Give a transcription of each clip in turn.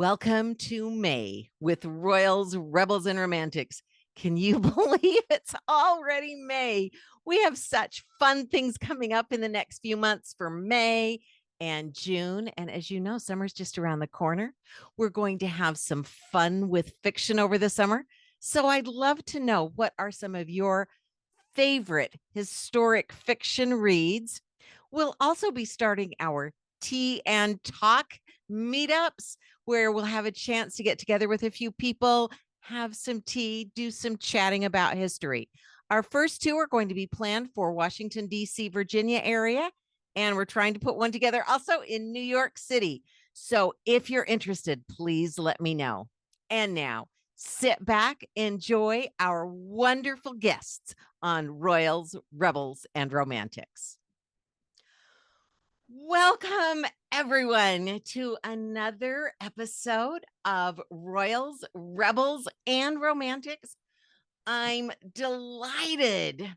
Welcome to May with Royals, Rebels, and Romantics. Can you believe it's already May? We have such fun things coming up in the next few months for May and June. And as you know, summer's just around the corner. We're going to have some fun with fiction over the summer. So I'd love to know, what are some of your favorite historic fiction reads? We'll also be starting our tea and talk meetups where we'll have a chance to get together with a few people, have some tea, do some chatting about history. Our first two are going to be planned for Washington, D.C., Virginia area, and we're trying to put one together also in New York City. So if you're interested, please let me know. And now, sit back, enjoy our wonderful guests on Royals, Rebels, and Romantics. Welcome, everyone, to another episode of Royals, Rebels, and Romantics. I'm delighted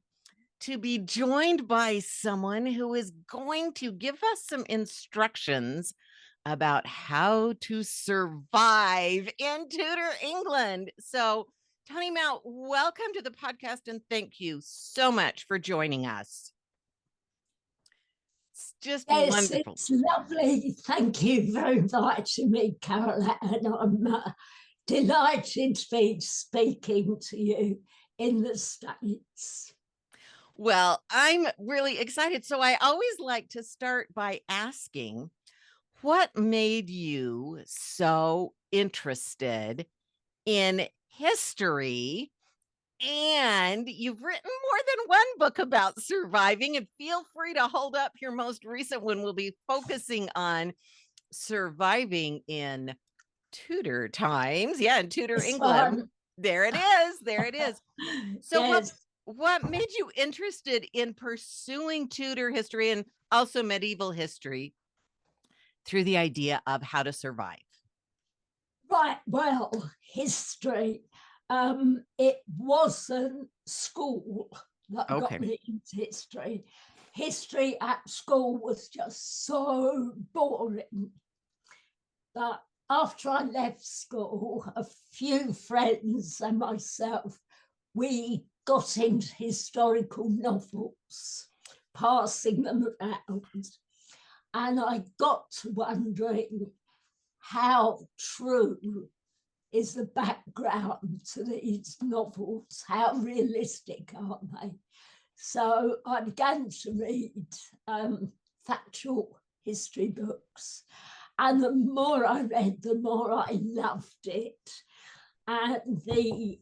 to be joined by someone who is going to give us some instructions about how to survive in Tudor England. So, Toni Mount, welcome to the podcast, and thank you so much for joining us. It's just wonderful. It's lovely. Thank you very much to me, Caroline. I'm delighted to be speaking to you in the States. Well, I'm really excited. So I always like to start by asking, what made you so interested in history? And you've written more than one book about surviving, and feel free to hold up your most recent one. We'll be focusing on surviving in Tudor times. Yeah, in Tudor England. There it is. There it is. So yes. What made you interested in pursuing Tudor history and also medieval history through the idea of how to survive? Right. Well, history. It wasn't school that got me into history. History at school was just so boring. But after I left school, a few friends and myself, we got into historical novels, passing them around. And I got to wondering, how true is the background to these novels? How realistic are they? So I began to read factual history books. And the more I read, the more I loved it. And the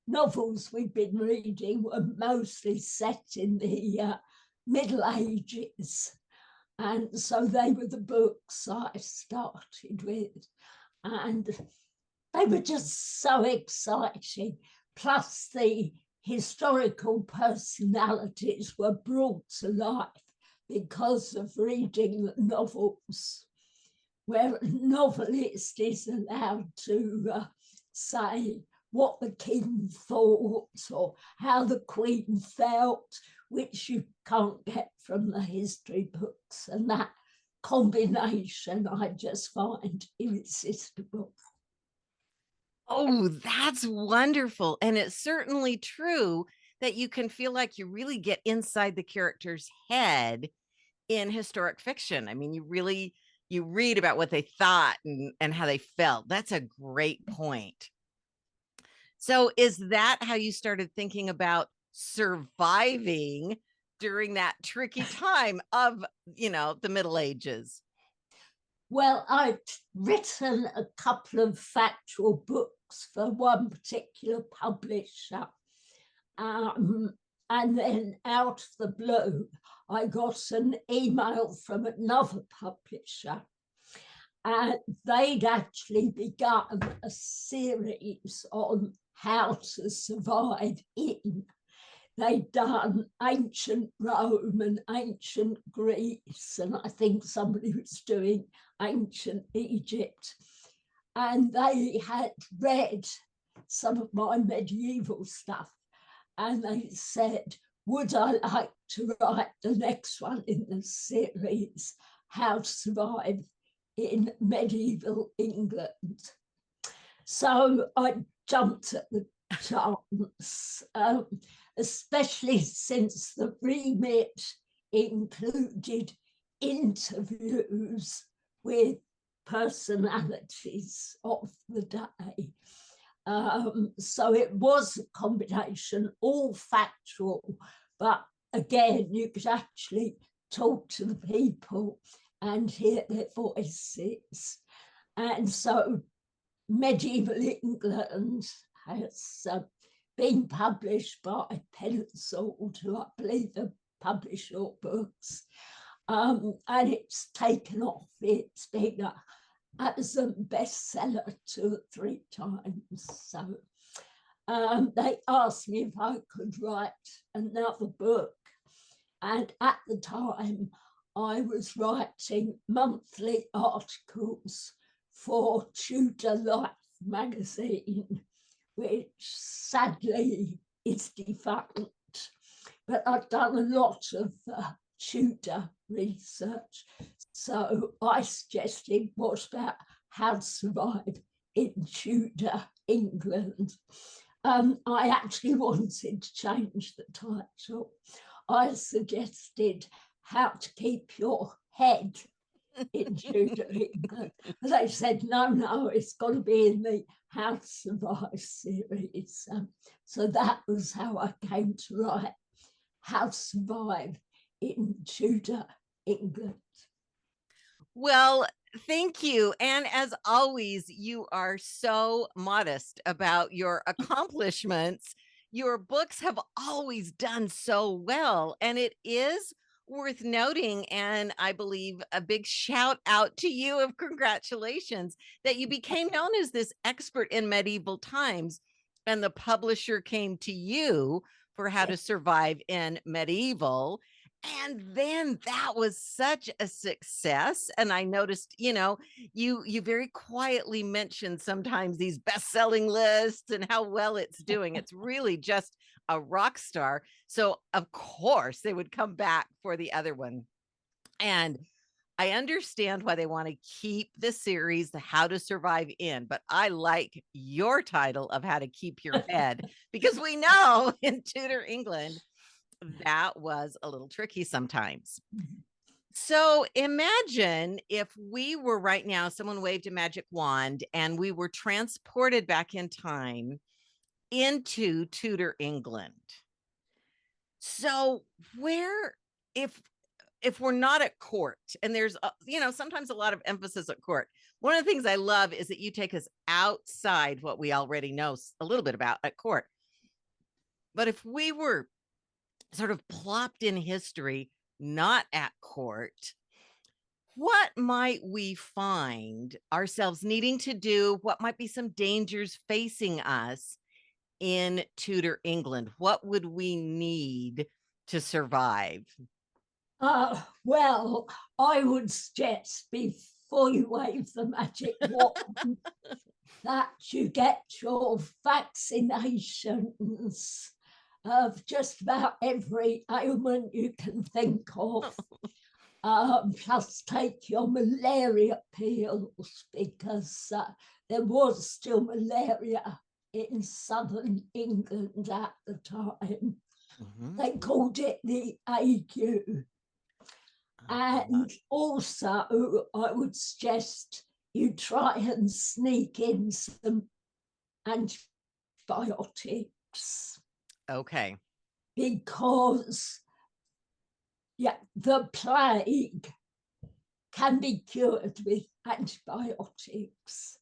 novels we've been reading were mostly set in the Middle Ages. And so they were the books I started with. And they were just so exciting. Plus, the historical personalities were brought to life because of reading the novels, where a novelist is allowed to say what the king thought or how the queen felt, which you can't get from the history books. And that combination I just find irresistible. Oh, that's wonderful. And it's certainly true that you can feel like you really get inside the character's head in historic fiction. I mean, you read about what they thought and how they felt. That's a great point. So is that how you started thinking about surviving during that tricky time of, the Middle Ages? Well, I'd written a couple of factual books for one particular publisher. And then out of the blue, I got an email from another publisher. And they'd actually begun a series on how to survive in. They'd done ancient Rome and ancient Greece, and I think somebody was doing ancient Egypt. And they had read some of my medieval stuff, and they said, would I like to write the next one in the series, How to Survive in medieval England. So I jumped at the chance, especially since the remit included interviews with personalities of the day. So it was a combination, all factual, but again, you could actually talk to the people and hear their voices. And so medieval England has been published by Pencil, who I believe are publish your books. And it's taken off. It's been a Amazon bestseller 2 or 3 times. So they asked me if I could write another book. And at the time, I was writing monthly articles for Tudor Life magazine, which sadly is defunct. But I've done a lot of Tudor research. So I suggested what about how to survive in Tudor England. I actually wanted to change the title. I suggested how to keep your head in Tudor England. They said, no, it's got to be in the How to Survive series. So that was how I came to write How to Survive in Tudor England. Well, thank you. And as always, you are so modest about your accomplishments. Your books have always done so well. And it is worth noting, and I believe a big shout out to you of congratulations that you became known as this expert in medieval times. And the publisher came to you for How to Survive in Medieval. And then that was such a success. And I noticed, you very quietly mentioned sometimes these best-selling lists and how well it's doing. It's really just a rock star. So of course they would come back for the other one. And I understand why they want to keep the series, the How to Survive in, but I like your title of How to Keep Your Head, because we know in Tudor England, that was a little tricky sometimes. So imagine if we were right now, someone waved a magic wand and we were transported back in time into Tudor England. So if we're not at court, and there's sometimes a lot of emphasis at court, one of the things I love is that you take us outside what we already know a little bit about at court. But if we were sort of plopped in history, not at court, what might we find ourselves needing to do? What might be some dangers facing us in Tudor England? What would we need to survive? Well, I would suggest before you wave the magic wand that you get your vaccinations of just about every ailment you can think of. Plus take your malaria pills, because there was still malaria in southern England at the time. They called it the ague. And also, I would suggest you try and sneak in some antibiotics. Okay. Because, the plague can be cured with antibiotics.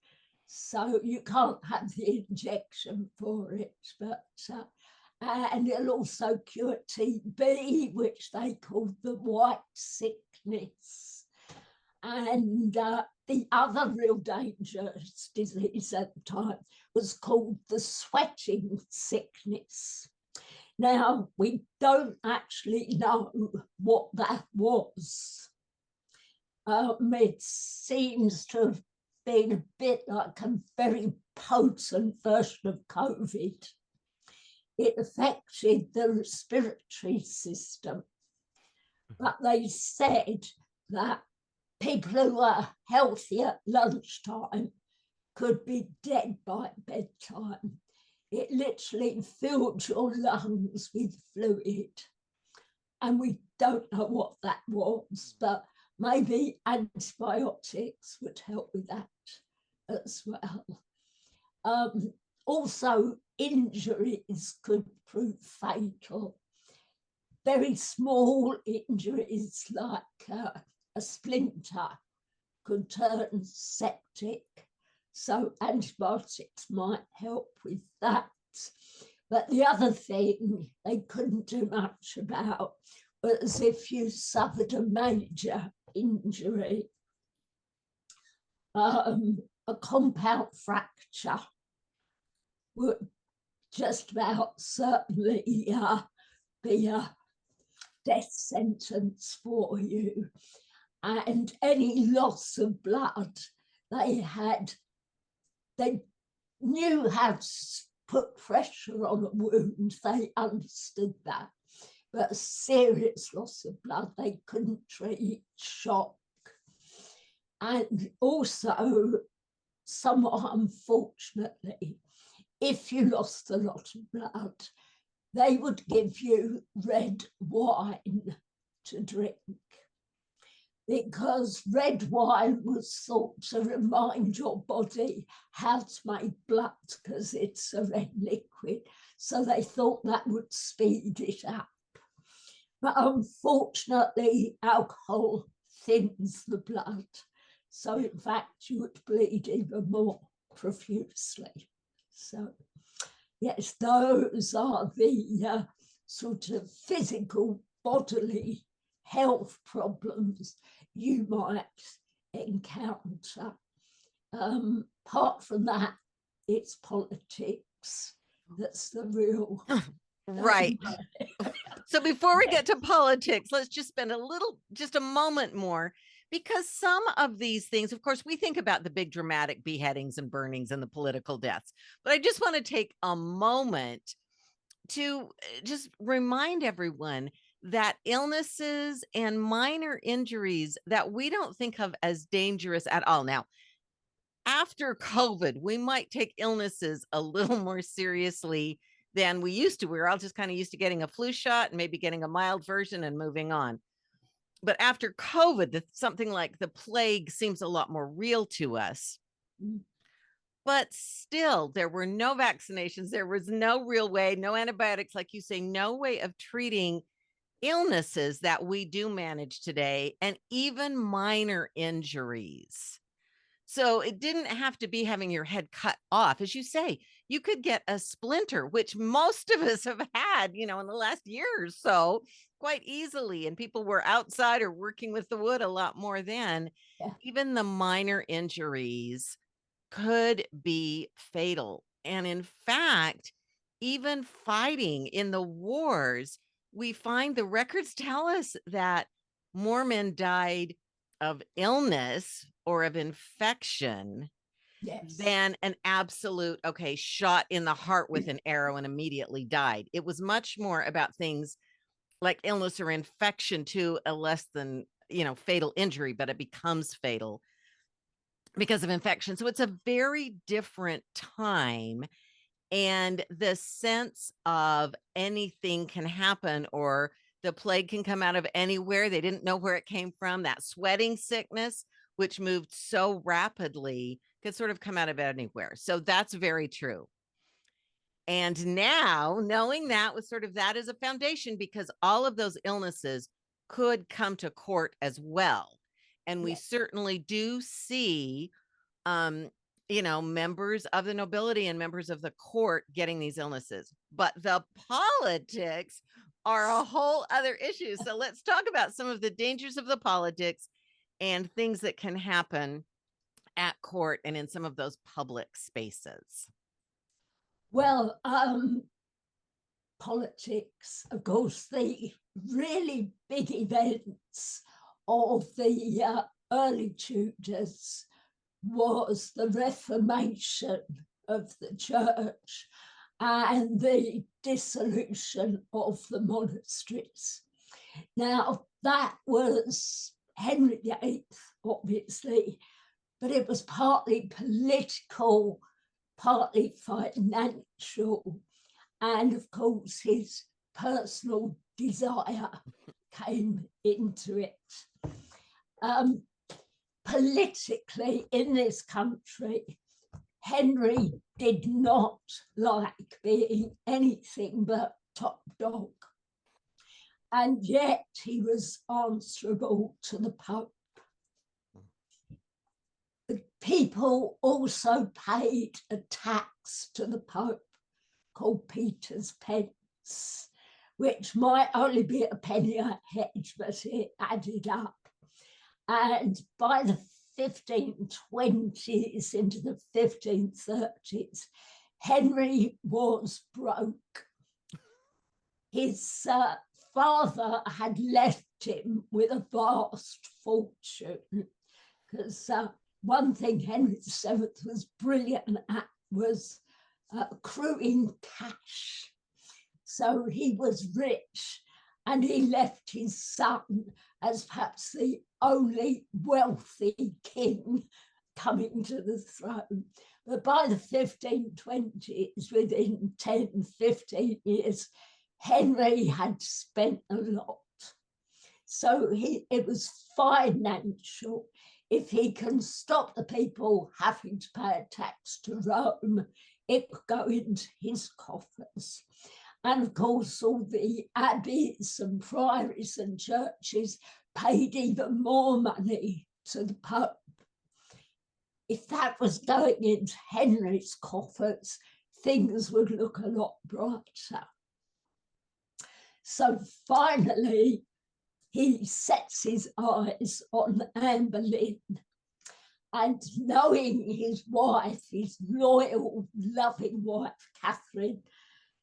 So you can't have the injection for it, but and it'll also cure TB, which they called the white sickness. And the other real dangerous disease at the time was called the sweating sickness. Now, we don't actually know what that was. It seems to have been a bit like a very potent version of COVID. It affected the respiratory system. But they said that people who were healthy at lunchtime could be dead by bedtime. It literally filled your lungs with fluid. And we don't know what that was, but maybe antibiotics would help with that as well. Also, injuries could prove fatal. Very small injuries like a splinter could turn septic. So antibiotics might help with that. But the other thing they couldn't do much about was if you suffered a major injury, a compound fracture would just about certainly be a death sentence for you. And any loss of blood, they knew how to put pressure on a wound, they understood that. But a serious loss of blood, they couldn't treat. Shock. And also, somewhat unfortunately, if you lost a lot of blood, they would give you red wine to drink, because red wine was thought to remind your body how to make blood, because it's a red liquid. So they thought that would speed it up. But unfortunately, alcohol thins the blood. So in fact, you would bleed even more profusely. So yes, those are the sort of physical bodily health problems you might encounter. Apart from that, it's politics. That's the real right. So before we get to politics, let's just spend just a moment more, because some of these things, of course, we think about the big dramatic beheadings and burnings and the political deaths, but I just want to take a moment to just remind everyone that illnesses and minor injuries that we don't think of as dangerous at all. Now, after COVID, we might take illnesses a little more seriously than we used to. We were all just kind of used to getting a flu shot and maybe getting a mild version and moving on. But after COVID, something like the plague seems a lot more real to us. But still, there were no vaccinations. There was no real way, no antibiotics, like you say, no way of treating illnesses that we do manage today, and even minor injuries. So it didn't have to be having your head cut off. As you say, you could get a splinter, which most of us have had, in the last year or so, quite easily. And people were outside or working with the wood a lot more then. Yeah. Even the minor injuries could be fatal. And in fact, even fighting in the wars, we find the records tell us that more men died of illness or of infection than an absolute, shot in the heart with an arrow and immediately died. It was much more about things like illness or infection to a less than, fatal injury, but it becomes fatal because of infection. So it's a very different time. And the sense of anything can happen, or the plague can come out of anywhere. They didn't know where it came from. That sweating sickness, which moved so rapidly, could sort of come out of anywhere. So that's very true. And now, knowing that with sort of that as a foundation, because all of those illnesses could come to court as well. And we certainly do see, members of the nobility and members of the court getting these illnesses. But the politics are a whole other issue. So let's talk about some of the dangers of the politics and things that can happen at court and in some of those public spaces. Well, politics, of course, the really big events of the early Tudors was the Reformation of the church and the dissolution of the monasteries. Now, that was Henry VIII obviously, but it was partly political, partly financial, and of course his personal desire came into it. Politically, in this country, Henry did not like being anything but top dog, and yet he was answerable to the Pope. The people also paid a tax to the Pope called Peter's pence, which might only be a penny a head, but it added up. And by the 1520s into the 1530s, Henry was broke. His father had left him with a vast fortune, because one thing Henry VII was brilliant at was accruing cash. So he was rich, and he left his son as perhaps the only wealthy king coming to the throne. But by the 1520s, within 10, 15 years, Henry had spent a lot. So it was financial. If he can stop the people having to pay a tax to Rome, it could go into his coffers. And of course, all the abbeys and priories and churches paid even more money to the Pope. If that was going into Henry's coffers, things would look a lot brighter. So finally, he sets his eyes on Anne Boleyn, and knowing his wife, his loyal, loving wife, Catherine,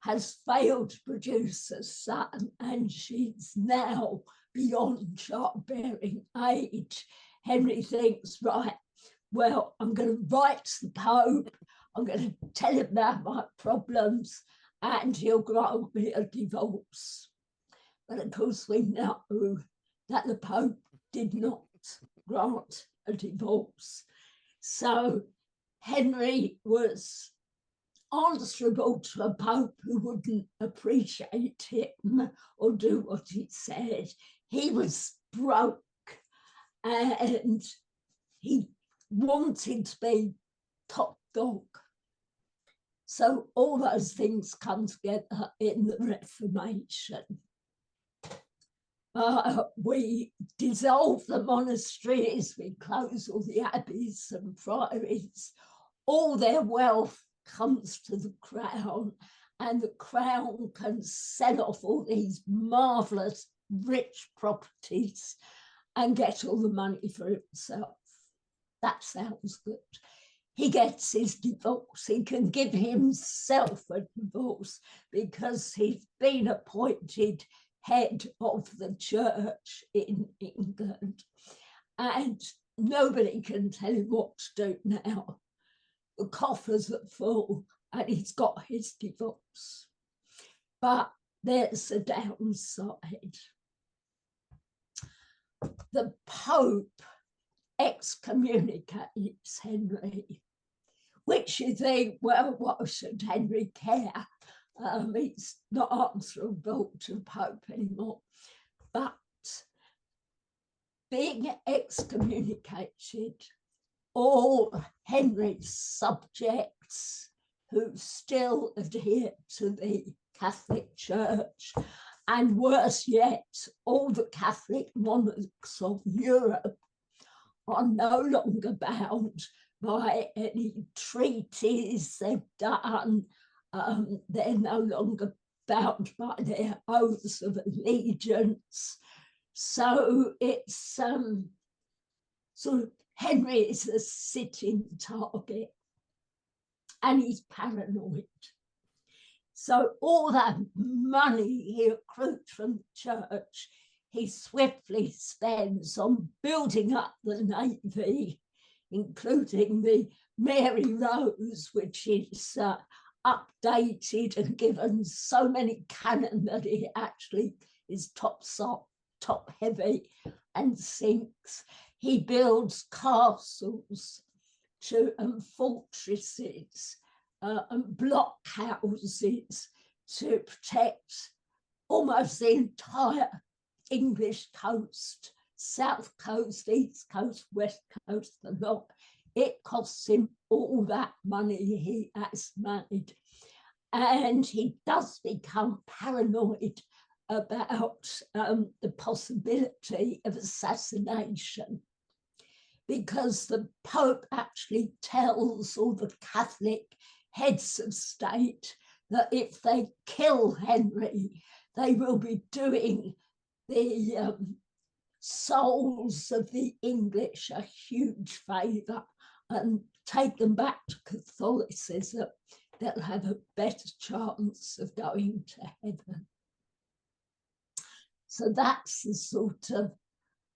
has failed to produce a son, and she's now beyond childbearing age, Henry thinks, right, well, I'm going to write to the Pope, I'm going to tell him about my problems, and he'll grant me a divorce. But of course, we know that the Pope did not grant a divorce. So Henry was answerable to a Pope who wouldn't appreciate him or do what he said. He was broke, and he wanted to be top dog. So all those things come together in the Reformation. We dissolve the monasteries, we close all the abbeys and priories. All their wealth comes to the crown, and the crown can sell off all these marvelous rich properties and get all the money for himself. That sounds good. He gets his divorce. He can give himself a divorce because he's been appointed head of the church in England, and nobody can tell him what to do now. The coffers are full, and he's got his divorce. But there's a downside. The Pope excommunicates Henry, which you think, well, what should Henry care? He's not answerable to the Pope anymore. But being excommunicated, all Henry's subjects who still adhere to the Catholic Church, and worse yet, all the Catholic monarchs of Europe, are no longer bound by any treaties they've done. They're no longer bound by their oaths of allegiance. So it's sort of Henry is a sitting target, and he's paranoid. So all that money he accrued from the church, he swiftly spends on building up the navy, including the Mary Rose, which is updated and given so many cannon that it actually is top heavy and sinks. He builds castles and fortresses and blockhouses to protect almost the entire English coast, south coast, east coast, west coast, the lot. It costs him all that money he has made. And he does become paranoid about the possibility of assassination, because the Pope actually tells all the Catholic heads of state that if they kill Henry, they will be doing the souls of the English a huge favour and take them back to Catholicism. They'll have a better chance of going to heaven. So that's the sort of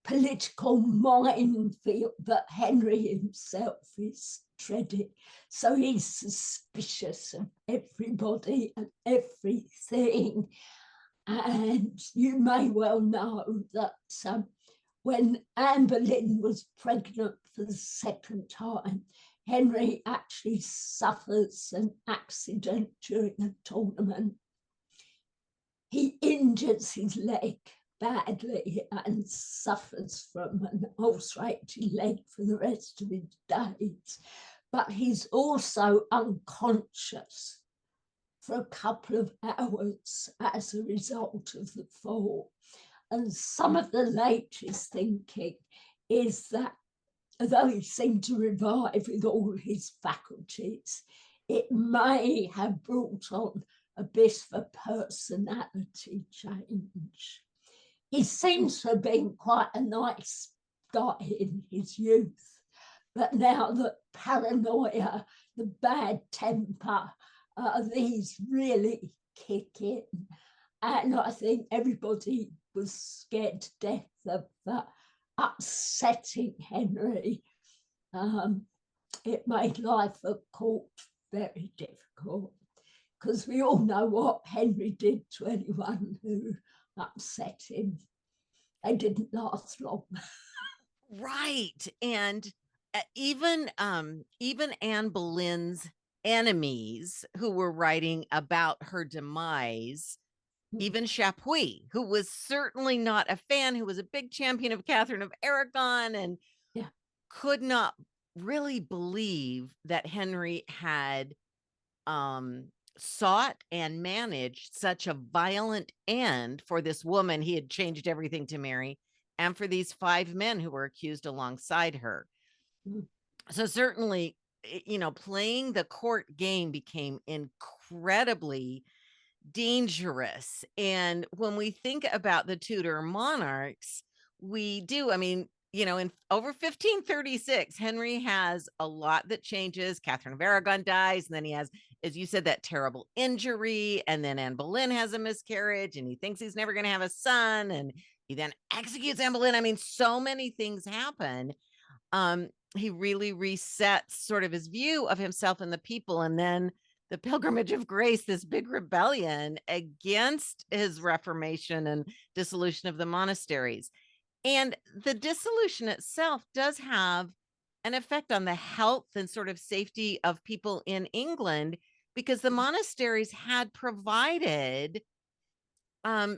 political minefield that Henry himself is treading. So he's suspicious of everybody and everything. And you may well know that when Anne Boleyn was pregnant for the second time, Henry actually suffers an accident during a tournament. He injures his leg badly and suffers from an ulcerated leg for the rest of his days. But he's also unconscious for a couple of hours as a result of the fall. And some of the latest thinking is that although he seemed to revive with all his faculties, it may have brought on a bit of a personality change. He seems to have been quite a nice guy in his youth, but now the paranoia, the bad temper, these really kick in. And I think everybody was scared to death of upsetting Henry. It made life at court very difficult, because we all know what Henry did to anyone who upset him. They didn't last long. Right. And even Anne Boleyn's enemies who were writing about her demise, even Chapuis, who was certainly not a fan, who was a big champion of Catherine of Aragon and could not really believe that Henry had sought and managed such a violent end for this woman he had changed everything to marry, and for these 5 men who were accused alongside her. So certainly, you know, playing the court game became incredibly dangerous. And when we think about the Tudor monarchs, we do, I mean, you know, in over 1536, Henry has a lot that changes. Catherine of Aragon dies, and then he has, as you said, that terrible injury, and then Anne Boleyn has a miscarriage, and he thinks he's never going to have a son, and he then executes Anne Boleyn. I mean, so many things happen. He really resets sort of his view of himself and the people, and then the Pilgrimage of Grace, this big rebellion against his Reformation and dissolution of the monasteries. And the dissolution itself does have an effect on the health and sort of safety of people in England, because the monasteries had provided a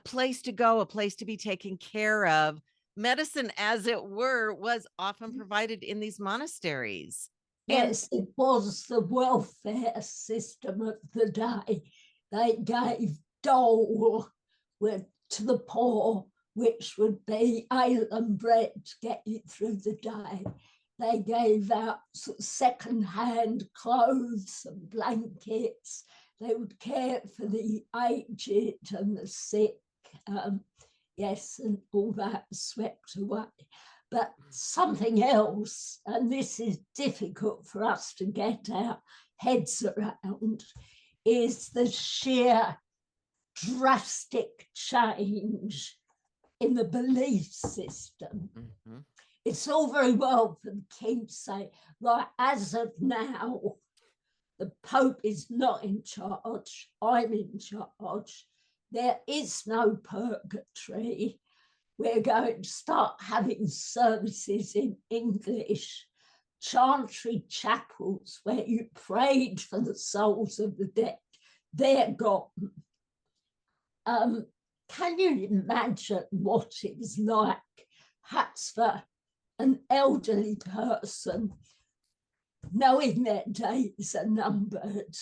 place to go, a place to be taken care of. Medicine, as it were, was often provided in these monasteries. Yes, it was the welfare system of the day. They gave dole to the poor, which would be ale and bread to get you through the day. They gave out second-hand clothes and blankets. They would care for the aged and the sick. Yes, and all that swept away. But something else, and this is difficult for us to get our heads around, is the sheer drastic change in the belief system. It's all very well for the king to say, right, as of now, the Pope is not in charge, I'm in charge. There is no purgatory. we're going to start having services in English, chantry chapels where you prayed for the souls of the dead. They're gone. Can you imagine what it was like, perhaps for an elderly person, knowing their days are numbered,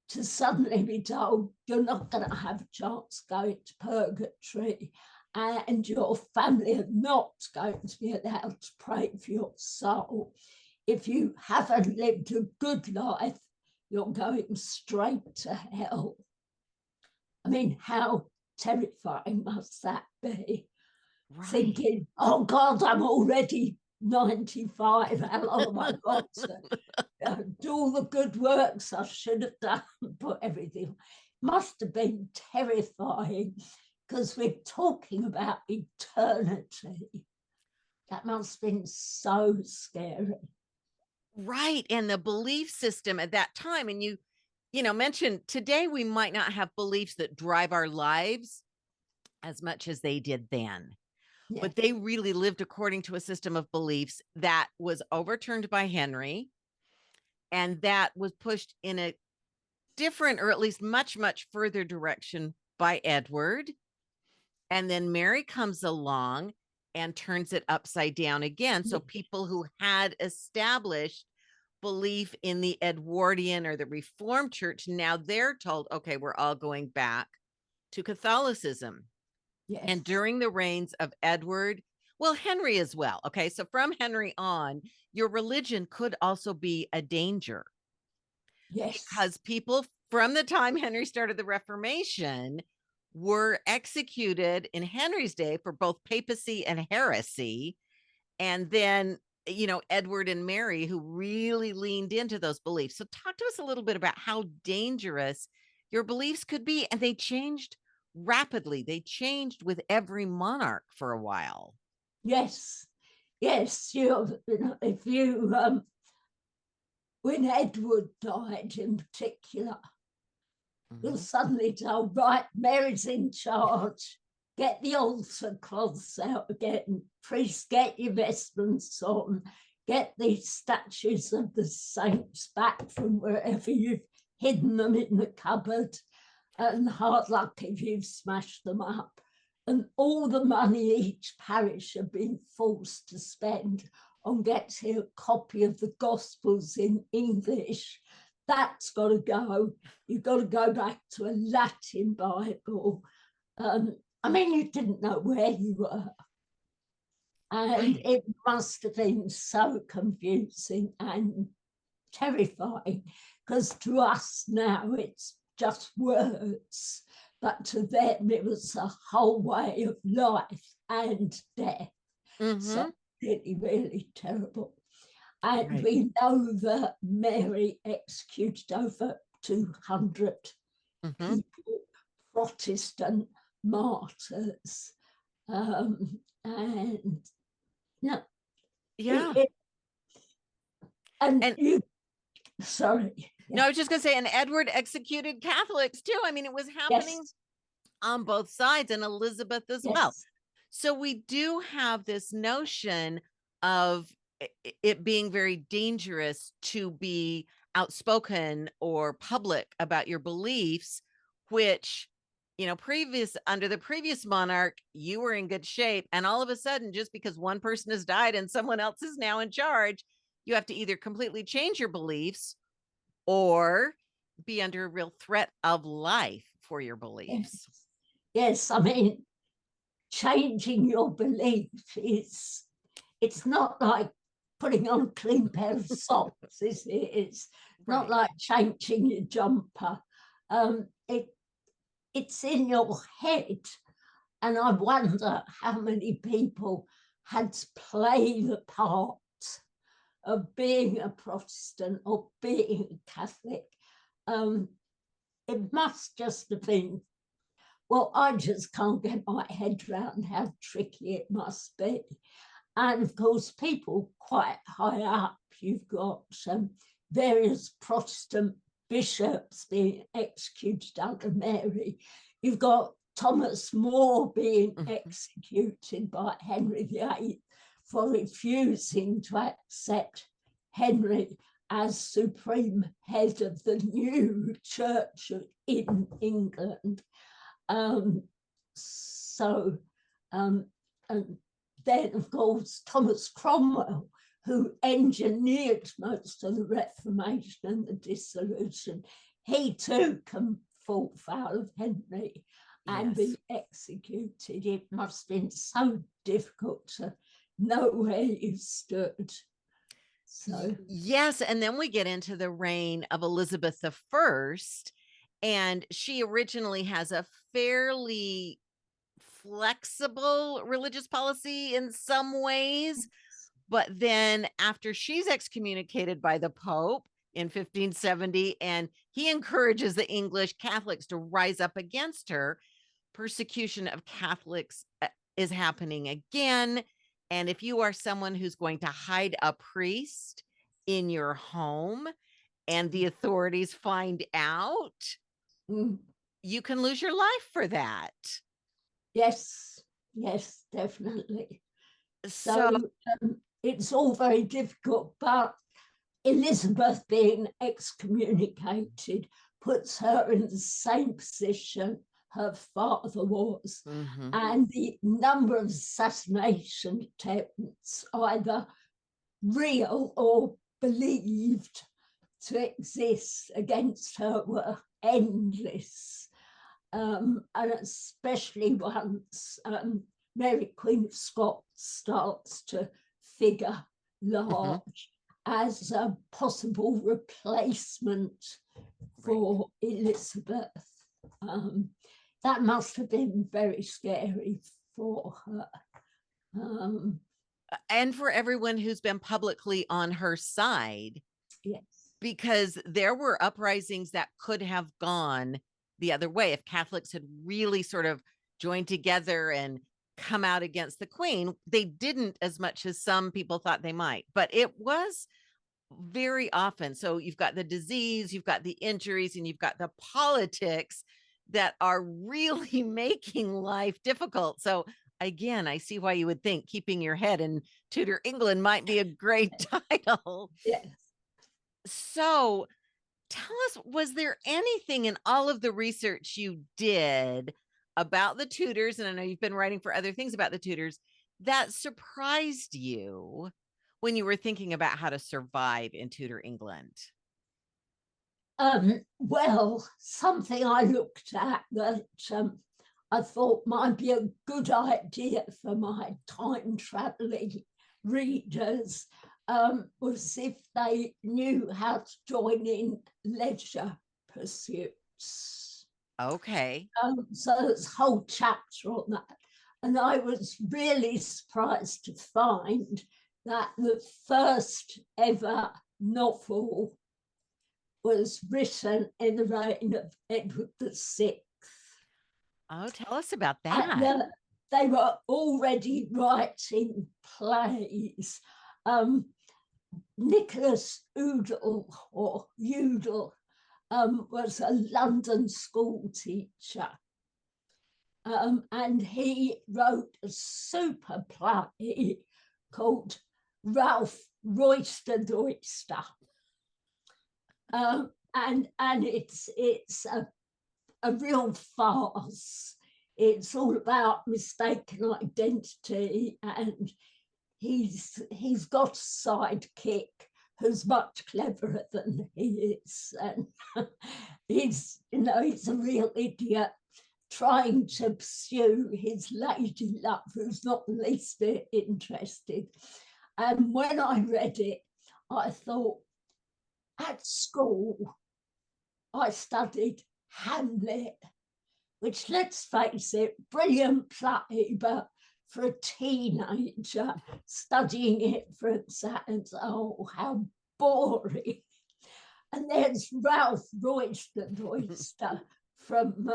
to suddenly be told you're not going to have a chance going to purgatory, and your family are not going to be allowed to pray for your soul? If you haven't lived a good life, you're going straight to hell. I mean, how terrifying must that be? Right. Thinking, oh God, I'm already 95. How long have I got to do all the good works I should have done, put everything? Must have been terrifying, because we're talking about eternity. That must have been so scary. Right. And the belief system at that time, and you mentioned today we might not have beliefs that drive our lives as much as they did then. Yes. But they really lived according to a system of beliefs that was overturned by Henry, and that was pushed in a different, or at least much, much further direction by Edward. And then Mary comes along and turns it upside down again. So people who had established belief in the Edwardian or the Reformed Church, now they're told, okay, we're all going back to Catholicism. Yes. And during the reigns of Edward, well, Henry as well. Okay, so from Henry on, your religion could also be a danger. Yes. Because people from the time Henry started the Reformation were executed in Henry's day for both papacy and heresy. And then, Edward and Mary, who really leaned into those beliefs. So talk to us a little bit about how dangerous your beliefs could be. And they changed rapidly. They changed with every monarch for a while. Yes. If you, when Edward died in particular, you're suddenly told, right, Mary's in charge. Get the altar cloths out again. Priests, get your vestments on. Get these statues of the saints back from wherever you've hidden them in the cupboard. And hard luck if you've smashed them up. And all the money each parish have been forced to spend on getting a copy of the Gospels in English, that's got to go. You've got to go back to a Latin Bible. I mean, you didn't know where you were. And it must have been so confusing and terrifying, because to us now it's just words, but to them it was a whole way of life and death. So really, really terrible. And we know that Mary executed over 200 people, Protestant martyrs. And no, yeah. Sorry. No, I was just going to say, and Edward executed Catholics too. I mean, it was happening on both sides, and Elizabeth as well. So we do have this notion of it being very dangerous to be outspoken or public about your beliefs, which, under the previous monarch, you were in good shape. And all of a sudden, just because one person has died and someone else is now in charge, you have to either completely change your beliefs or be under a real threat of life for your beliefs. Yes, I mean, changing your belief it's not like putting on a clean pair of socks, is it? It's not like changing your jumper. It's in your head. And I wonder how many people had to play the part of being a Protestant or being a Catholic. It must just have been, well, I just can't get my head around how tricky it must be. And of course, people quite high up, you've got various Protestant bishops being executed under Mary. You've got Thomas More being Mhm. executed by Henry VIII for refusing to accept Henry as supreme head of the new church in England. So, and then, of course, Thomas Cromwell, who engineered most of the Reformation and the dissolution, he too can fall foul of Henry and be executed. It must have been so difficult to know where you stood. So yes, and then we get into the reign of Elizabeth I, and she originally has a fairly flexible religious policy in some ways, but then after she's excommunicated by the Pope in 1570, and he encourages the English Catholics to rise up against her, persecution of Catholics is happening again. And if you are someone who's going to hide a priest in your home and the authorities find out, you can lose your life for that. Yes, definitely. So it's all very difficult, but Elizabeth being excommunicated puts her in the same position her father was. And the number of assassination attempts, either real or believed to exist against her, were endless. And especially once Mary Queen of Scots starts to figure large as a possible replacement for Elizabeth. That must have been very scary for her. And for everyone who's been publicly on her side. Yes. Because there were uprisings that could have gone the other way if Catholics had really sort of joined together and come out against the Queen. They didn't as much as some people thought they might, but it was very often. So you've got the disease, you've got the injuries, and you've got the politics that are really making life difficult. So again, I see why you would think keeping your head in Tudor England might be a great title. Yes. So tell us, was there anything in all of the research you did about the Tudors, and I know you've been writing for other things about the Tudors, that surprised you when you were thinking about how to survive in Tudor England? Well, something I looked at that I thought might be a good idea for my time traveling readers was if they knew how to join in leisure pursuits. Okay. So there's a whole chapter on that. And I was really surprised to find that the first ever novel was written in the reign of Edward VI. Oh, tell us about that. They were already writing plays. Nicholas Udall, or Udall, was a London school teacher. And he wrote a super play called Ralph Roistered Oyster. And it's a real farce. It's all about mistaken identity, and he's got a sidekick who's much cleverer than he is, and he's a real idiot trying to pursue his lady love, who's not the least bit interested. And when I read it, I thought, at school, I studied Hamlet, which, let's face it, brilliant play, but for a teenager studying it for exams, oh, how boring. And there's Ralph Roistered Oyster from,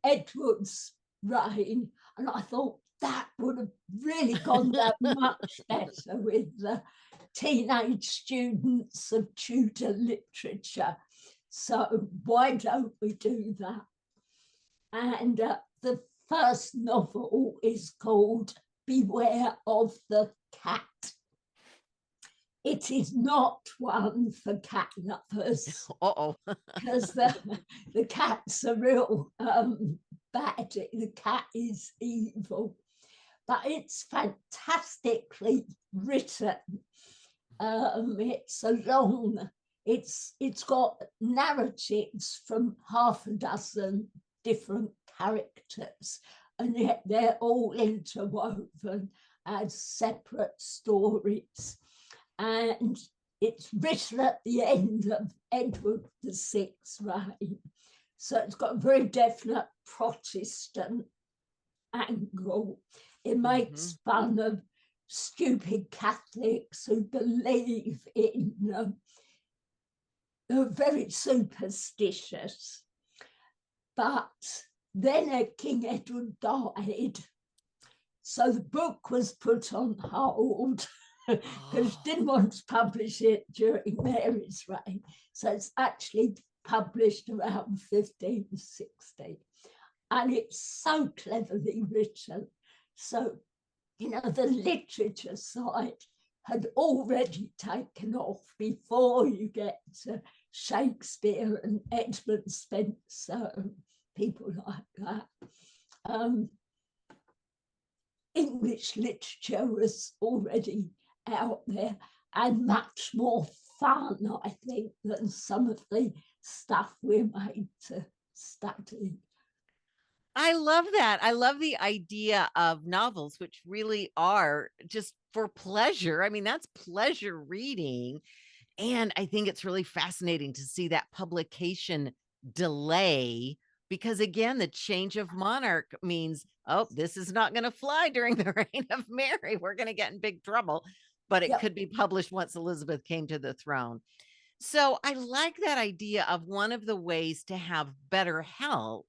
Edward's reign. And I thought that would have really gone down much better with the teenage students of Tudor literature. So why don't we do that? And the first novel is called Beware of the Cat. It is not one for cat lovers. Uh-oh. Because the cat's a real bad. The cat is evil. But it's fantastically written. It's a long, it's got narratives from half a dozen different characters, and yet they're all interwoven as separate stories. And it's written at the end of Edward VI's reign. So it's got a very definite Protestant angle. It makes fun of stupid Catholics who believe in, are very superstitious. But then King Edward died, so the book was put on hold because didn't want to publish it during Mary's reign. So it's actually published around 1560. And it's so cleverly written. So, you know, the literature side had already taken off before you get to Shakespeare and Edmund Spenser, people like that. English literature was already out there and much more fun, I think, than some of the stuff we're made to study. I love that. I love the idea of novels, which really are just for pleasure. I mean, that's pleasure reading. And I think it's really fascinating to see that publication delay because, again, the change of monarch means, oh, this is not going to fly during the reign of Mary. We're going to get in big trouble. But it could be published once Elizabeth came to the throne. So I like that idea of one of the ways to have better health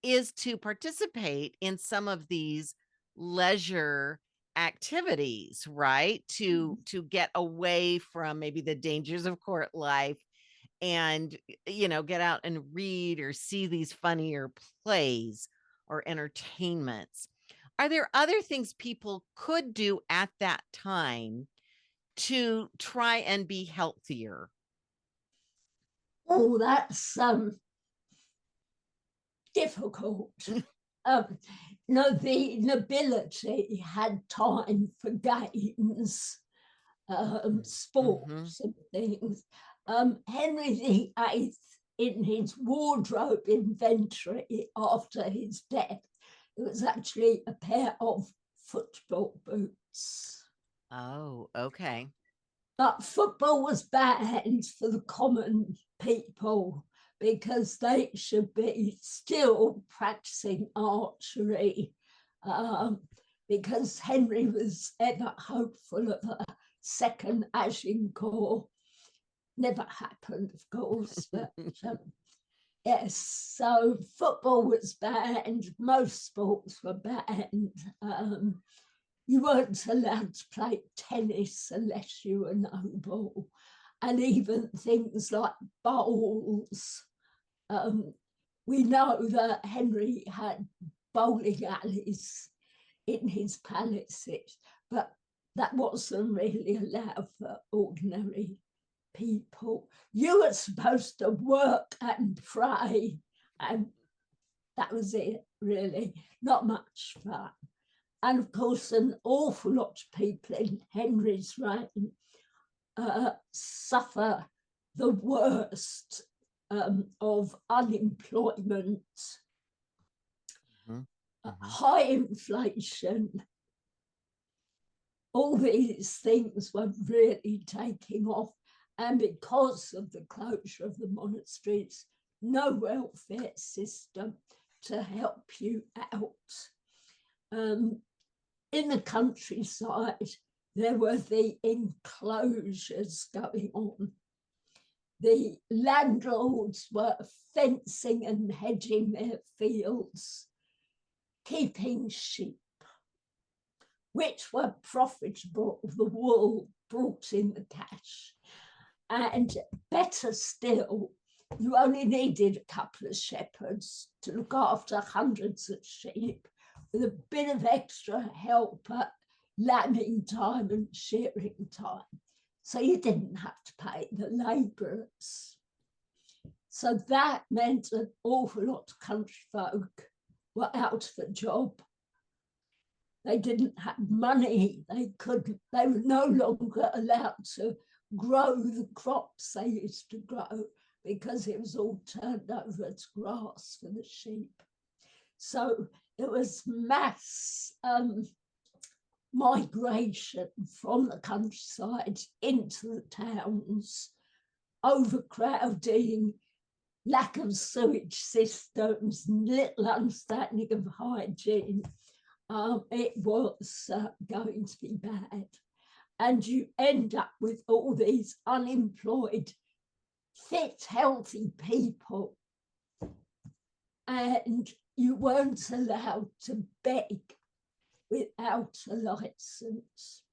is to participate in some of these leisure activities, right? To get away from maybe the dangers of court life and, you know, get out and read or see these funnier plays or entertainments. Are there other things people could do at that time to try and be healthier? Oh, that's difficult. No, the nobility had time for games, sports and things. Henry VIII, in his wardrobe inventory after his death, it was actually a pair of football boots. Oh, okay. But football was banned for the common people because they should be still practicing archery, because Henry was ever hopeful of a second Agincourt. Never happened, of course, but yes, so football was banned, most sports were banned. You weren't allowed to play tennis unless you were noble, and even things like bowls. We know that Henry had bowling alleys in his palaces, but that wasn't really allowed for ordinary people. You were supposed to work and pray, and that was it, really. Not much fun. And of course, an awful lot of people in Henry's reign suffer the worst of unemployment, high inflation. All these things were really taking off. And because of the closure of the monasteries, no welfare system to help you out. In the countryside, there were the enclosures going on. The landlords were fencing and hedging their fields, keeping sheep, which were profitable. The wool brought in the cash. And better still, you only needed a couple of shepherds to look after hundreds of sheep, with a bit of extra help at lambing time and shearing time. So you didn't have to pay the labourers. So that meant an awful lot of country folk were out of a job. They didn't have money. They were no longer allowed to grow the crops they used to grow because it was all turned over to grass for the sheep. So it was mass migration from the countryside into the towns, overcrowding, lack of sewage systems, little understanding of hygiene. It was going to be bad. And you end up with all these unemployed, fit, healthy people. And you weren't allowed to beg without a license.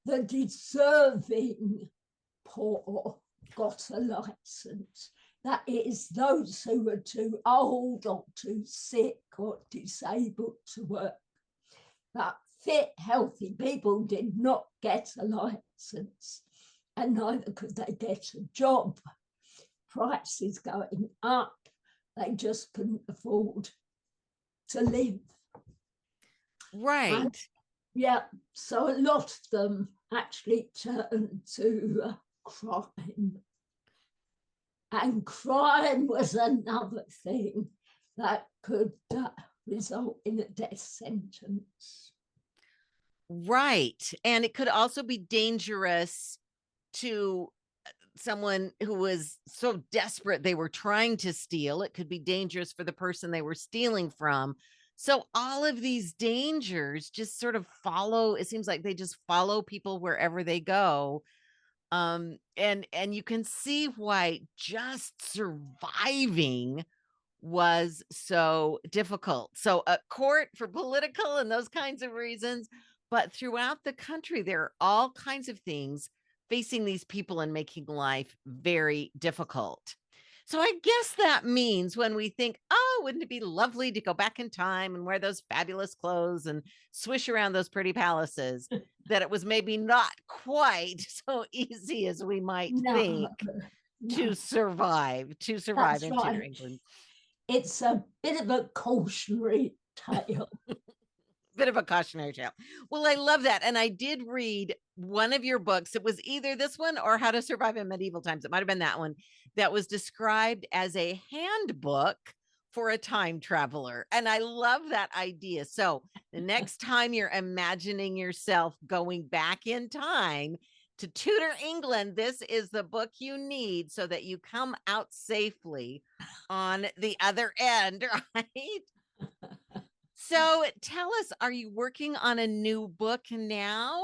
The deserving poor got a license. That is, those who were too old or too sick or disabled to work. But fit, healthy people did not get a license, and neither could they get a job. Prices going up, they just couldn't afford to live. Right. And, yeah, so a lot of them actually turned to crime. And crime was another thing that could result in a death sentence. Right. And it could also be dangerous to someone who was so desperate they were trying to steal. It could be dangerous for the person they were stealing from. So all of these dangers just sort of follow. It seems like they just follow people wherever they go. And you can see why just surviving was so difficult. So a court for political and those kinds of reasons, but throughout the country, there are all kinds of things facing these people and making life very difficult. So I guess that means when we think, oh, wouldn't it be lovely to go back in time and wear those fabulous clothes and swish around those pretty palaces, that it was maybe not quite so easy as we might think to survive That's in right. Tudor England. It's a bit of a cautionary tale. Bit of a cautionary tale. Well, I love that. And I did read one of your books. It was either this one or How to Survive in Medieval Times. It might have been that one that was described as a handbook for a time traveler. And I love that idea. So the next time you're imagining yourself going back in time to Tudor England, this is the book you need so that you come out safely on the other end, right? So tell us, are you working on a new book now?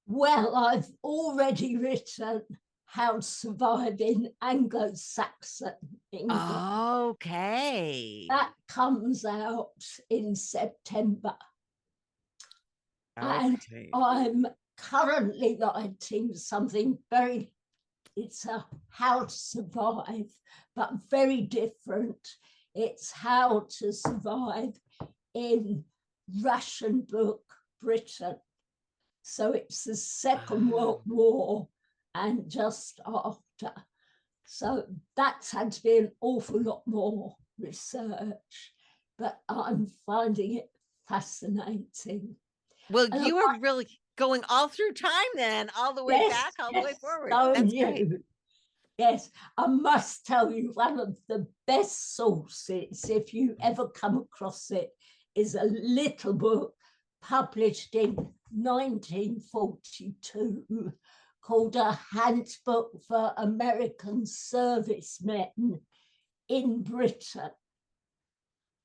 Well, I've already written How to Survive in Anglo-Saxon England. Okay. That comes out in September. And I'm currently writing something it's a How to Survive, but very different. It's How to Survive in Russian-book Britain. So it's the Second World War and just after. So that's had to be an awful lot more research, but I'm finding it fascinating. Well, you are really going all through time then, all the way back, all the way forward. So that's great. Yes, I must tell you, one of the best sources, if you ever come across it, is a little book published in 1942 called A Handbook for American Servicemen in Britain.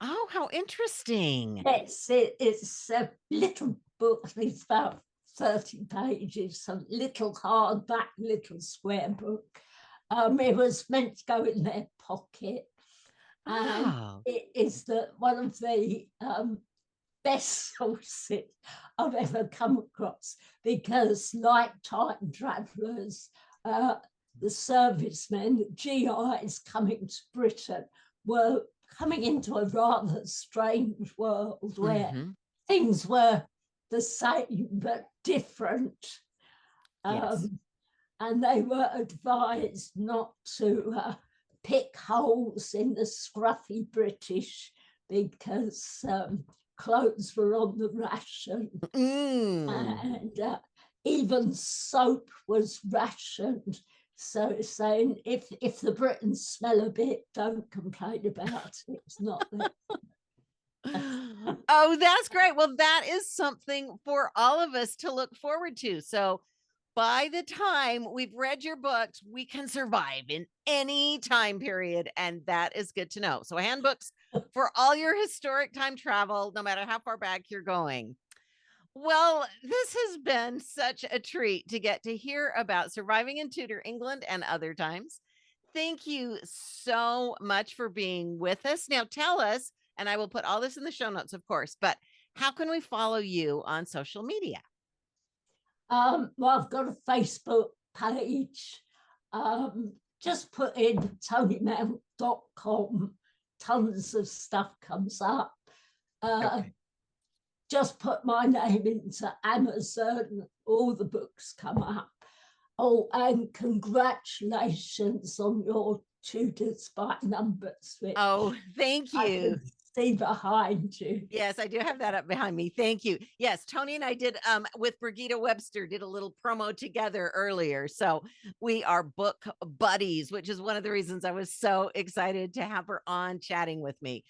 Oh, how interesting. Yes, it's a little book. It's about 30 pages, a little hardback, little square book. It was meant to go in their pocket. And it is one of the best sources I've ever come across, because like time travelers, the servicemen, the GIs coming to Britain, were coming into a rather strange world where things were the same but different. Yes. And they were advised not to pick holes in the scruffy British because clothes were on the ration. And even soap was rationed. So saying if the Britons smell a bit, don't complain about it. It's not that. Oh, that's great. Well, that is something for all of us to look forward to. So by the time we've read your books, we can survive in any time period. And that is good to know. So handbooks for all your historic time travel, no matter how far back you're going. Well, this has been such a treat to get to hear about surviving in Tudor England and other times. Thank you so much for being with us. Now tell us, and I will put all this in the show notes, of course, but how can we follow you on social media? Well, I've got a Facebook page. Just put in ToniMount.com. Tons of stuff comes up. Okay. Just put my name into Amazon, all the books come up. Oh, and congratulations on your Tudors by numbers. Oh, thank you. I can see behind you. Yes, I do have that up behind me. Thank you. Yes, Toni and I did with Brigida Webster did a little promo together earlier. So we are book buddies, which is one of the reasons I was so excited to have her on chatting with me.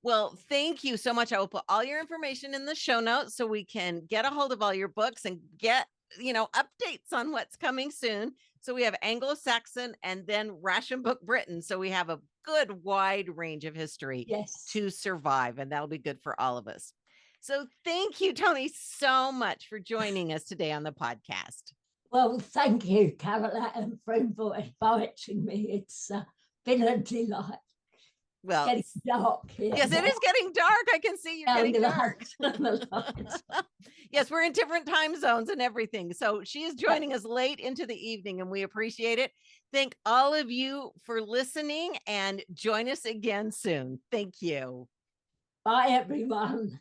Well, thank you so much. I will put all your information in the show notes so we can get a hold of all your books and get, updates on what's coming soon. So we have Anglo-Saxon and then Ration Book Britain. So we have a good wide range of history to survive, and that'll be good for all of us. So thank you, Toni, so much for joining us today on the podcast. Well, thank you, Caroline, for inviting me. It's been a delight. Well, getting dark here. Yes, it is getting dark. I can see you're getting dark. Yes, we're in different time zones and everything. So she is joining us late into the evening, and we appreciate it. Thank all of you for listening, and join us again soon. Thank you. Bye, everyone.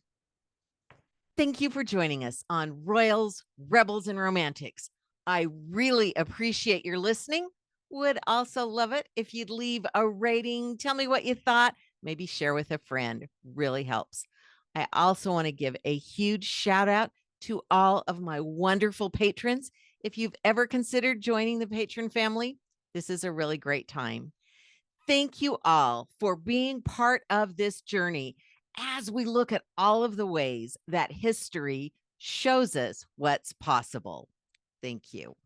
Thank you for joining us on Royals, Rebels, and Romantics. I really appreciate your listening. Would also love it if you'd leave a rating. Tell me what you thought. Maybe share with a friend. Really helps. I also want to give a huge shout out to all of my wonderful patrons. If you've ever considered joining the patron family, this is a really great time. Thank you all for being part of this journey as we look at all of the ways that history shows us what's possible. Thank you.